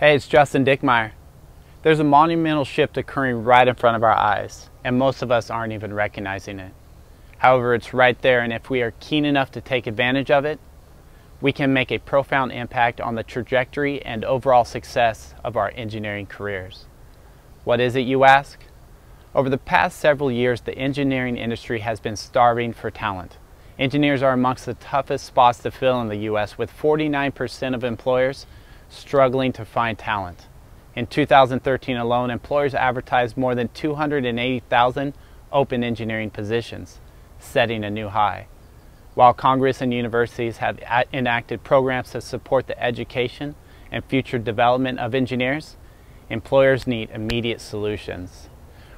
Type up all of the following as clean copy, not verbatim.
Hey, it's Justin Dickmeyer. There's a monumental shift occurring right in front of our eyes, and most of us aren't even recognizing it. However, it's right there, and if we are keen enough to take advantage of it, we can make a profound impact on the trajectory and overall success of our engineering careers. What is it, you ask? Over the past several years, the engineering industry has been starving for talent. Engineers are amongst the toughest spots to fill in the U.S., with 49% of employers struggling to find talent. In 2013 alone, employers advertised more than 280,000 open engineering positions, setting a new high. While Congress and universities have enacted programs to support the education and future development of engineers, employers need immediate solutions.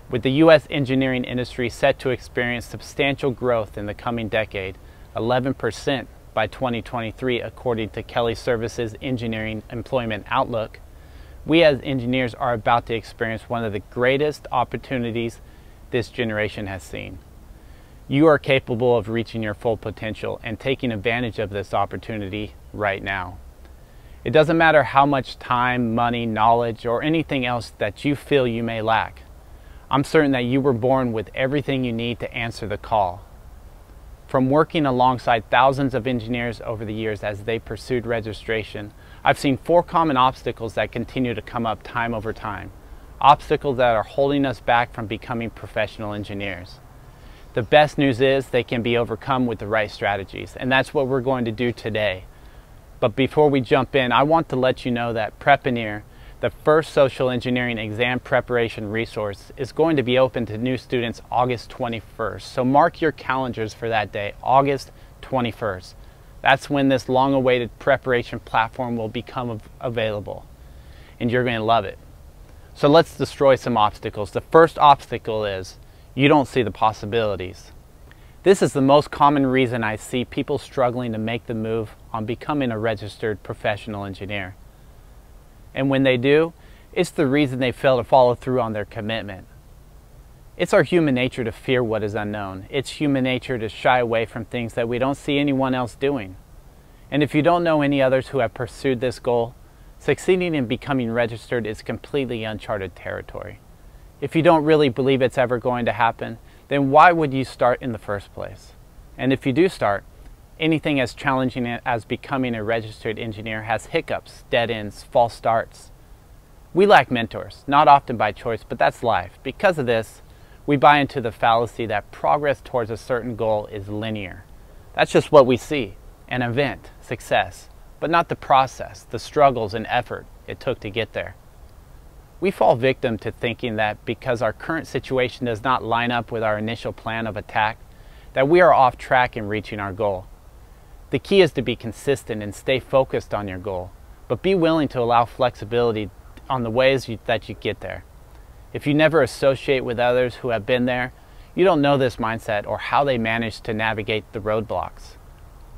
With the U.S. engineering industry set to experience substantial growth in the coming decade, 11% by 2023 according to Kelly Services Engineering Employment Outlook, we as engineers are about to experience one of the greatest opportunities this generation has seen. You are capable of reaching your full potential and taking advantage of this opportunity right now. It doesn't matter how much time, money, knowledge, or anything else that you feel you may lack. I'm certain that you were born with everything you need to answer the call. From working alongside thousands of engineers over the years as they pursued registration, I've seen 4 common obstacles that continue to come up time over time. Obstacles that are holding us back from becoming professional engineers. The best news is they can be overcome with the right strategies, and that's what we're going to do today. But before we jump in, I want to let you know that Prepineer, the first social engineering exam preparation resource, is going to be open to new students August 21st. So mark your calendars for that day, August 21st. That's when this long-awaited preparation platform will become available, and you're going to love it. So let's destroy some obstacles. The first obstacle is you don't see the possibilities. This is the most common reason I see people struggling to make the move on becoming a registered professional engineer. And when they do, it's the reason they fail to follow through on their commitment. It's our human nature to fear what is unknown. It's human nature to shy away from things that we don't see anyone else doing. And if you don't know any others who have pursued this goal, succeeding in becoming registered is completely uncharted territory. If you don't really believe it's ever going to happen, then why would you start in the first place? And if you do start, anything as challenging as becoming a registered engineer has hiccups, dead ends, false starts. We lack mentors, not often by choice, but that's life. Because of this, we buy into the fallacy that progress towards a certain goal is linear. That's just what we see, an event, success, but not the process, the struggles and effort it took to get there. We fall victim to thinking that because our current situation does not line up with our initial plan of attack, that we are off track in reaching our goal. The key is to be consistent and stay focused on your goal, but be willing to allow flexibility on the ways that you get there. If you never associate with others who have been there, you don't know this mindset or how they managed to navigate the roadblocks,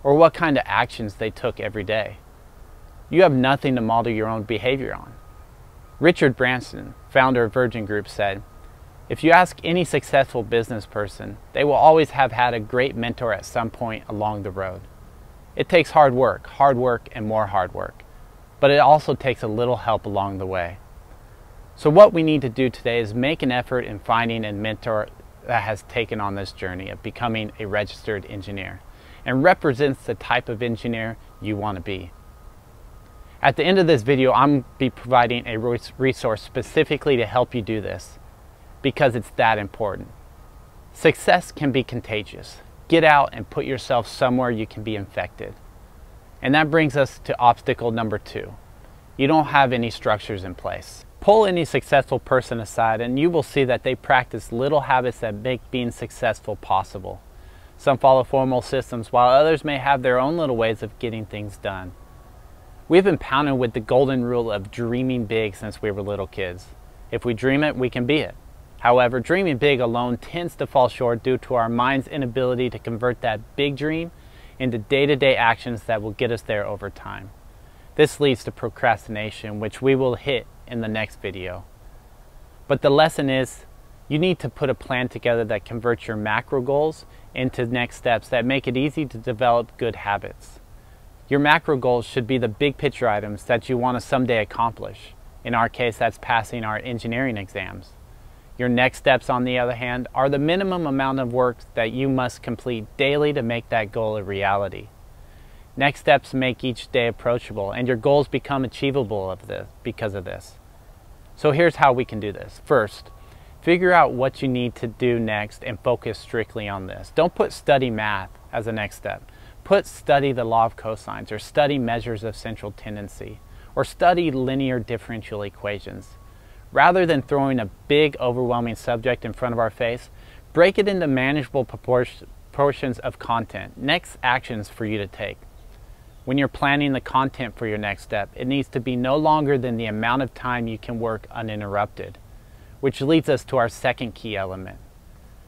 or what kind of actions they took every day. You have nothing to model your own behavior on. Richard Branson, founder of Virgin Group, said, "If you ask any successful business person, they will always have had a great mentor at some point along the road. It takes hard work, and more hard work, but it also takes a little help along the way." So what we need to do today is make an effort in finding a mentor that has taken on this journey of becoming a registered engineer and represents the type of engineer you want to be. At the end of this video, I'm going to be providing a resource specifically to help you do this, because it's that important. Success can be contagious. Get out and put yourself somewhere you can be infected. And that brings us to obstacle number 2. You don't have any structures in place. Pull any successful person aside and you will see that they practice little habits that make being successful possible. Some follow formal systems, while others may have their own little ways of getting things done. We've been pounded with the golden rule of dreaming big since we were little kids. If we dream it, we can be it. However, dreaming big alone tends to fall short due to our mind's inability to convert that big dream into day-to-day actions that will get us there over time. This leads to procrastination, which we will hit in the next video. But the lesson is, you need to put a plan together that converts your macro goals into next steps that make it easy to develop good habits. Your macro goals should be the big picture items that you want to someday accomplish. In our case, that's passing our engineering exams. Your next steps, on the other hand, are the minimum amount of work that you must complete daily to make that goal a reality. Next steps make each day approachable, and your goals become achievable because of this. So here's how we can do this. First, figure out what you need to do next and focus strictly on this. Don't put study math as a next step. Put study the law of cosines, or study measures of central tendency, or study linear differential equations. Rather than throwing a big, overwhelming subject in front of our face, break it into manageable portions of content, next actions for you to take. When you're planning the content for your next step, it needs to be no longer than the amount of time you can work uninterrupted, which leads us to our second key element.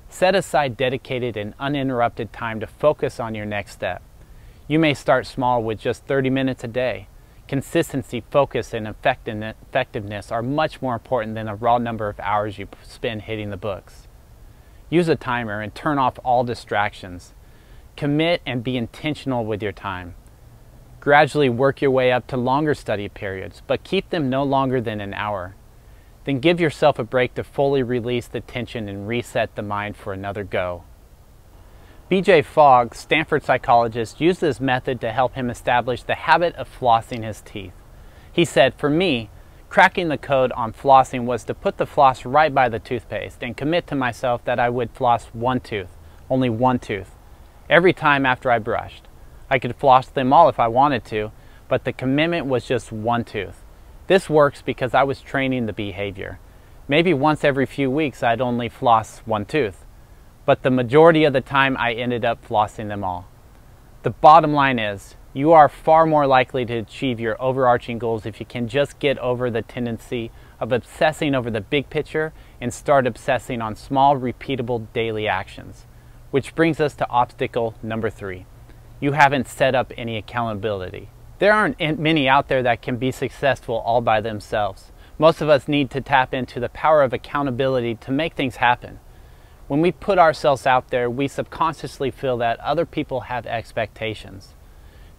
Set aside dedicated and uninterrupted time to focus on your next step. You may start small with just 30 minutes a day. Consistency, focus, and effectiveness are much more important than the raw number of hours you spend hitting the books. Use a timer and turn off all distractions. Commit and be intentional with your time. Gradually work your way up to longer study periods, but keep them no longer than an hour. Then give yourself a break to fully release the tension and reset the mind for another go. B.J. Fogg, Stanford psychologist, used this method to help him establish the habit of flossing his teeth. He said, "For me, cracking the code on flossing was to put the floss right by the toothpaste and commit to myself that I would floss one tooth, only one tooth, every time after I brushed. I could floss them all if I wanted to, but the commitment was just one tooth. This works because I was training the behavior. Maybe once every few weeks I'd only floss one tooth, but the majority of the time I ended up flossing them all." The bottom line is, you are far more likely to achieve your overarching goals if you can just get over the tendency of obsessing over the big picture and start obsessing on small, repeatable daily actions. Which brings us to obstacle number 3. You haven't set up any accountability. There aren't many out there that can be successful all by themselves. Most of us need to tap into the power of accountability to make things happen. When we put ourselves out there, we subconsciously feel that other people have expectations.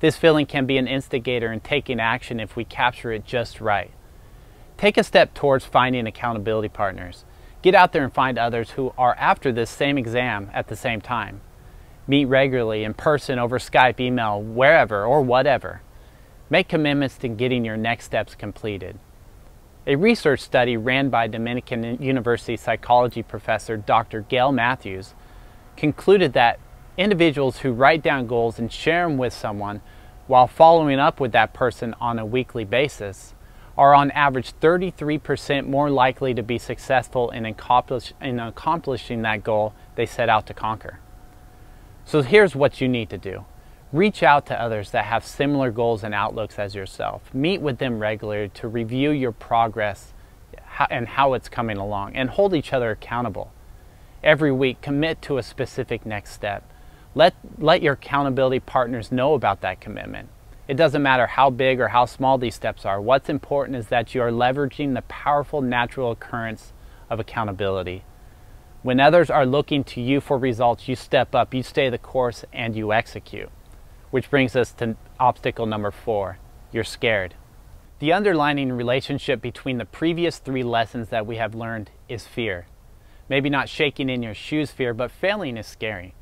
This feeling can be an instigator in taking action if we capture it just right. Take a step towards finding accountability partners. Get out there and find others who are after this same exam at the same time. Meet regularly in person, over Skype, email, wherever or whatever. Make commitments to getting your next steps completed. A research study ran by Dominican University psychology professor Dr. Gail Matthews concluded that individuals who write down goals and share them with someone while following up with that person on a weekly basis are on average 33% more likely to be successful in accomplishing that goal they set out to conquer. So here's what you need to do. Reach out to others that have similar goals and outlooks as yourself. Meet with them regularly to review your progress and how it's coming along, and hold each other accountable. Every week, commit to a specific next step. Let your accountability partners know about that commitment. It doesn't matter how big or how small these steps are. What's important is that you are leveraging the powerful natural occurrence of accountability. When others are looking to you for results, you step up, you stay the course, and you execute. Which brings us to obstacle number 4. You're scared. The underlying relationship between the previous 3 lessons that we have learned is fear. Maybe not shaking in your shoes fear, but failing is scary.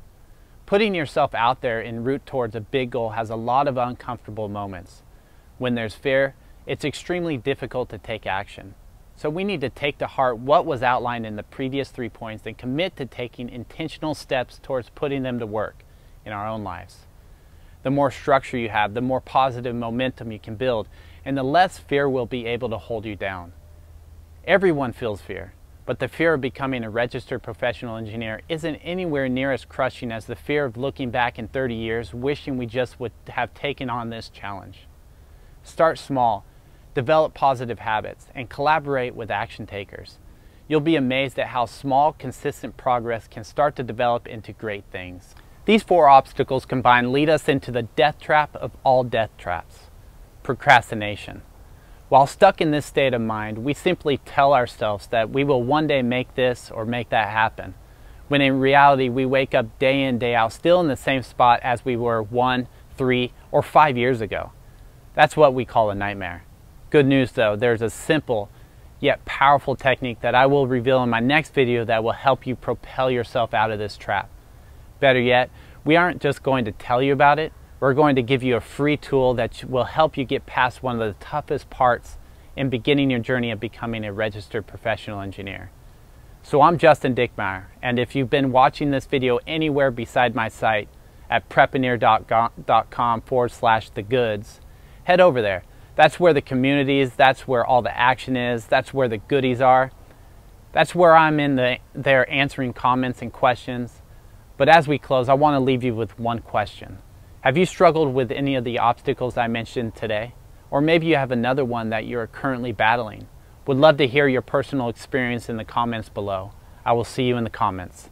Putting yourself out there en route towards a big goal has a lot of uncomfortable moments. When there's fear, it's extremely difficult to take action. So we need to take to heart what was outlined in the previous 3 points and commit to taking intentional steps towards putting them to work in our own lives. The more structure you have, the more positive momentum you can build, and the less fear will be able to hold you down. Everyone feels fear, but the fear of becoming a registered professional engineer isn't anywhere near as crushing as the fear of looking back in 30 years, wishing we just would have taken on this challenge. Start small, develop positive habits, and collaborate with action takers. You'll be amazed at how small, consistent progress can start to develop into great things. These 4 obstacles combined lead us into the death trap of all death traps: procrastination. While stuck in this state of mind, we simply tell ourselves that we will one day make this or make that happen, when in reality we wake up day in, day out, still in the same spot as we were 1, 3, or 5 years ago. That's what we call a nightmare. Good news though, there's a simple yet powerful technique that I will reveal in my next video that will help you propel yourself out of this trap. Better yet, we aren't just going to tell you about it, we're going to give you a free tool that will help you get past one of the toughest parts in beginning your journey of becoming a registered professional engineer. So I'm Justin Dickmeyer, and if you've been watching this video anywhere beside my site at prepeneer.com/thegoods, head over there. That's where the community is, that's where all the action is, that's where the goodies are. That's where I'm there answering comments and questions. But as we close, I want to leave you with one question. Have you struggled with any of the obstacles I mentioned today? Or maybe you have another one that you're currently battling. Would love to hear your personal experience in the comments below. I will see you in the comments.